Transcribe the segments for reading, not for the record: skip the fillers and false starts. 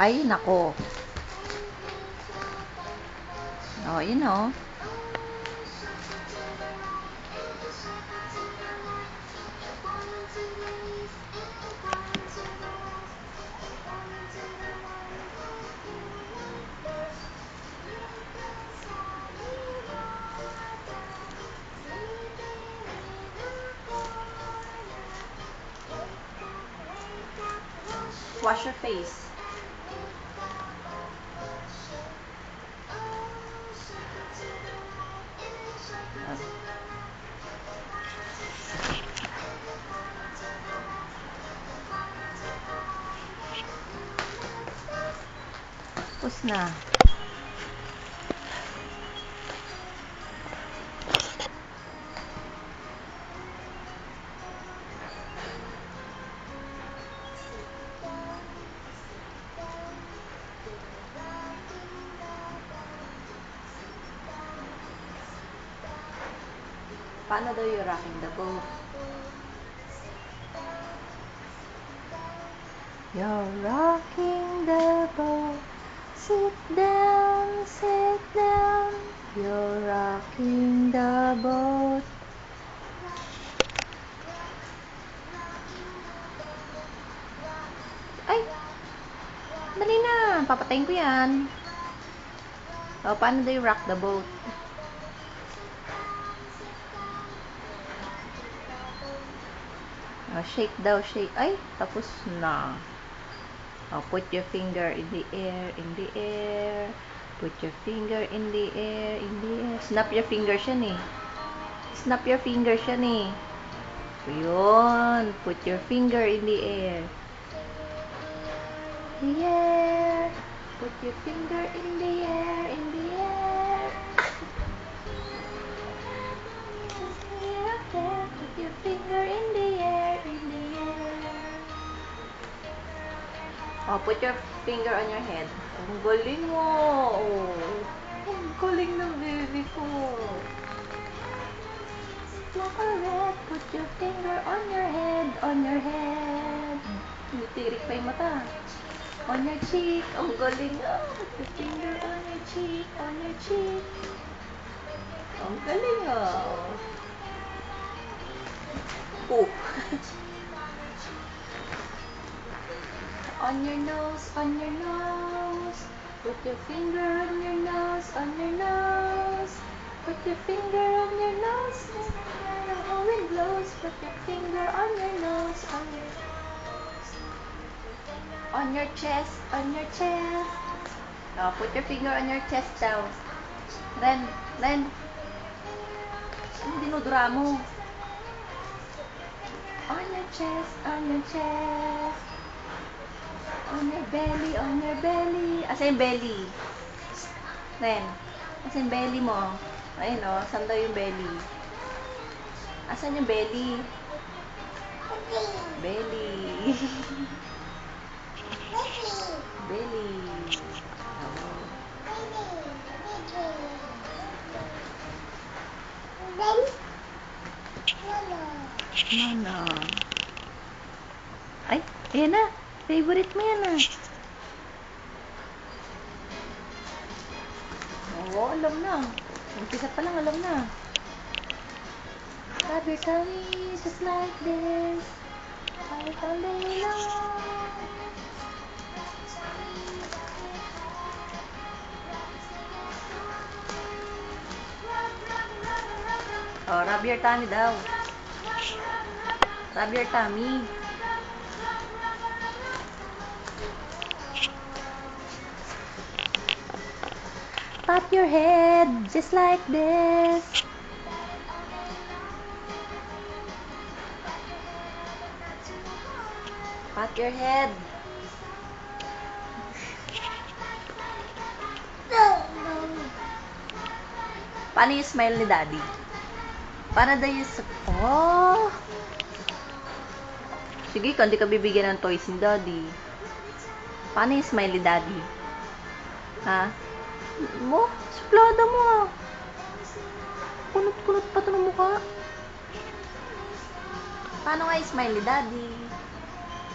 Ay, nako. Oh, you know. Wash your face. Tapos na. Paano daw yung rocking the boat? You're rocking the boat. Sit down, sit down. You're rocking the boat. Ay! Dali na! Papatayin ko yan. O, paano daw yung rock the boat? Shake daw, shake. Ay, tapos na. Put your finger in the air, in the air. Put your finger in the air, in the air. Snap your fingers yan eh. Snap your fingers yan eh. Yun. Put your finger in the air. The air. Put your finger in the air, in the air. Put your finger in the air, in the air. Put your finger on your head. Ang galing mo. Ang galing ng baby ko. Put your finger on your head, on your head. Nitirik pa yung mata. On your cheek. Ang galing. Put your finger on your cheek, on your cheek. Ang galing On your nose, on your nose. Put your finger on your nose, on your nose. Put your finger on your nose. How it blows. Put your finger on your nose, on your nose. On your chest, on your chest. Put your finger on your chest daw. Then, ano dinudura mo? On your chest, on your chest. On your belly, on your belly. Asa yung belly? Then, asa yung belly mo? Ayun saan daw yung belly? Asan yung belly? Belly. Belly. Mana? Ay, ayan na. Favorite mo yan Oo, alam na. Umpisa pa lang, alam na. Rub your tummy just like this. All day long. Rub your tummy daw. Rub your tummy. Pat your head just like this. Pat your head. Paano yung smile ni Daddy? Paano daw yung... Sige, kung di ka bibigyan ng toys ni Daddy. Paano yung smile ni Daddy? Ha? Suplada mo Kunot-kunot pa ito ng mukha. Paano nga yung smile ni Daddy?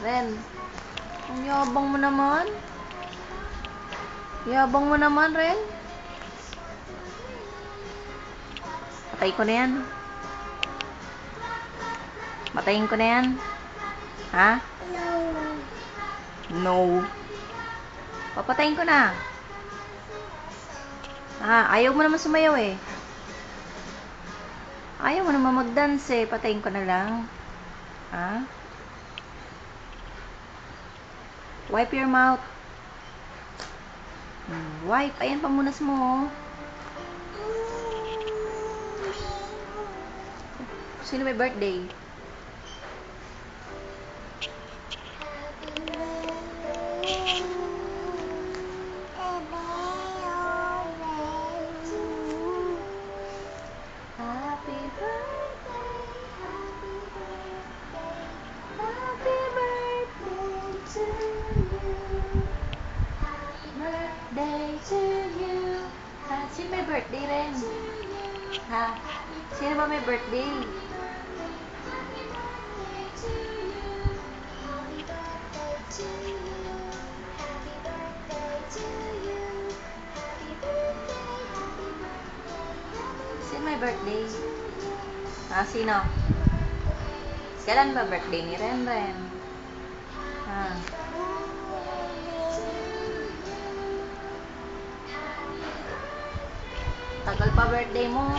Ren, ang yabang mo naman. Yabang mo naman, Ren. Patay ko na yan. Patayin ko na yan. Ha? No. Papatayin ko na. Ayaw mo naman sumayaw eh. Ayaw mo naman mag-dance eh. Patayin ko na lang. Ha? Wipe your mouth. Wipe. Ayan, pamunas mo. Sino may birthday? Happy birthday, happy birthday, happy birthday to you. Happy birthday to you. Sino may birthday rin? Ha? Sino ba may birthday? Sino may birthday? Sino? Kailan ba birthday ni Renren? Tagal pa birthday mo.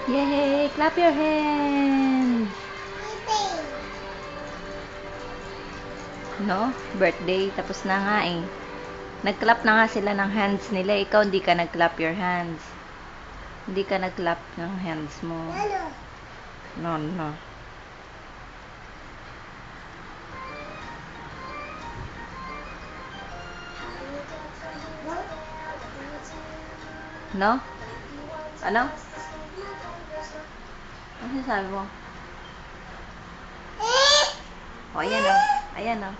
Yay! Clap your hands! No? Birthday. Tapos na nga eh. Nag-clap na nga sila ng hands nila. Ikaw hindi ka nag-clap your hands. Hindi ka nag-clap ng hands mo. No, no. No? Ano? Ano sabi mo? O, ayan o. Ayan o.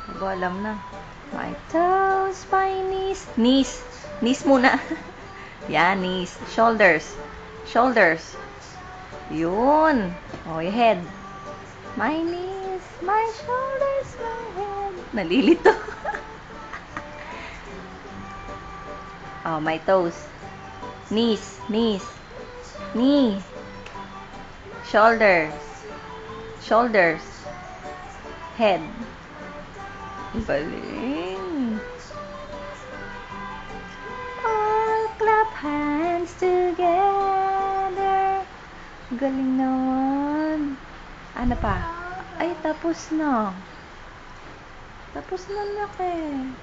Hindi ko alam na. My toes, my knees. Knees. Knees muna. Yan, knees. Shoulders. Shoulders. Yun. O, your head. My knees, my shoulders, my head. Nalilito. Oh, my toes. Knees, knees. Knee. Shoulders. Shoulders. Head. Galing. All clap hands together. Galing naman. Ano pa? Ay, tapos na. Tapos na, laki.